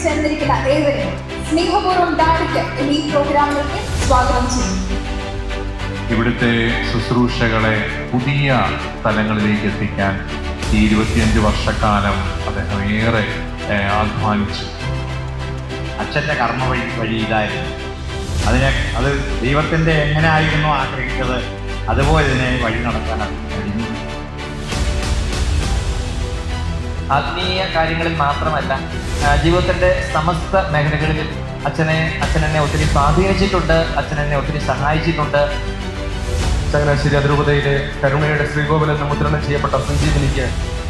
എത്തിച്ചേർന്നിരിക്കുന്ന ഏവരെയും സ്നേഹപൂർവ്വം ഡാഡിക്ക് ഈ പ്രോഗ്രാമിലേക്ക് സ്വാഗതം ചെയ്യും. ഇവിടുത്തെ ശുശ്രൂഷകളെ പുതിയ തലങ്ങളിലേക്ക് എത്തിക്കാൻ ഈ 25 വർഷക്കാലം അദ്ദേഹം ഏറെ അധ്വാനിച്ചു. അച്ഛൻ്റെ കർമ്മ വഴി ഇതായിരുന്നു. അത് ദൈവത്തിൻ്റെ എങ്ങനെ ആയിരുന്നു ആഗ്രഹിച്ചത് അതുപോലെ ഇതിനെ വഴി നടക്കാൻ കഴിഞ്ഞു. ആത്മീയ കാര്യങ്ങളിൽ മാത്രമല്ല, ജീവിതത്തിൻ്റെ സമസ്ത മേഖലകളിൽ അച്ഛനെന്നെ ഒത്തിരി സ്വാധീനിച്ചിട്ടുണ്ട്. അച്ഛനെന്നെ ഒത്തിരി സഹായിച്ചിട്ടുണ്ട്. ചങ്ങനാശ്ശേരി അതിരൂപതയിലെ കരുണയുടെ ശ്രീകോവിലെന്ന് മുദ്രണം ചെയ്യപ്പെട്ട സഞ്ജീവനിക്ക്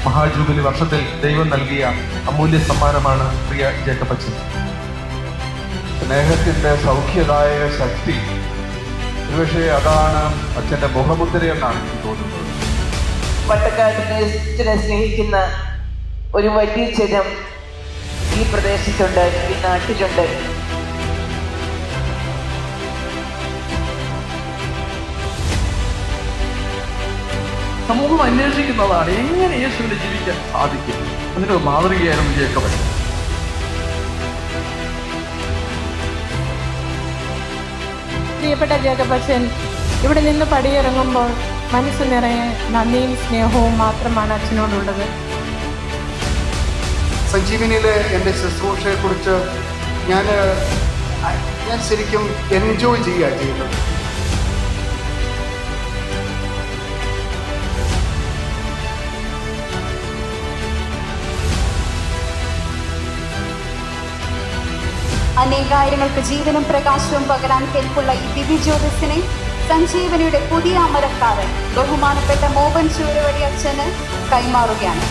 മഹാജൂബിലി വർഷത്തിൽ ദൈവം നൽകിയ അമൂല്യ സമ്മാനമാണ് പ്രിയ ജേക്കബ് അച്ഛൻ. സ്നേഹത്തിൻ്റെ സൗഖ്യദായക ശക്തി, ഒരുപക്ഷെ അതാണ് അച്ഛൻ്റെ മുഖമുദ്രയെന്നാണ് എനിക്ക് തോന്നുന്നത്. പട്ടക്കാട്ടിനെ സ്നേഹിക്കുന്ന ഒരു വലിയ ജനം ഈ പ്രദേശത്തുണ്ട്, ഈ നാട്ടിലുണ്ട്. സമൂഹം അന്വേഷിക്കുന്നതാണ് എങ്ങനെ യേശുവിനെ ജീവിക്കാൻ സാധിക്കും. അതിൻ്റെ മാതൃകയായിരുന്നു ജേക്കബ് അച്ഛൻ. പ്രിയപ്പെട്ട ജേക്കബ് അച്ഛൻ ഇവിടെ നിന്ന് പടിയിറങ്ങുമ്പോൾ മനസ്സ് നിറയെ നന്ദിയും സ്നേഹവും മാത്രമാണ് അച്ഛനോടുള്ളത്. സഞ്ജീവനിയിലെ എൻ്റെ ശുശ്രൂഷയെക്കുറിച്ച് ഞാൻ ശരിക്കും എൻജോയ് ചെയ്യുക ചെയ്യുന്നത്. അനേകായിരങ്ങൾക്ക് ജീവനും പ്രകാശവും പകരാൻ കെൽപ്പുള്ള ഈ ദിവ്യജ്യോതിസിനെ സഞ്ജീവനിയുടെ പുതിയ അമരക്കാരൻ ബഹുമാനപ്പെട്ട മോഹൻ ചൂരവടി അച്ഛന് കൈമാറുകയാണ്.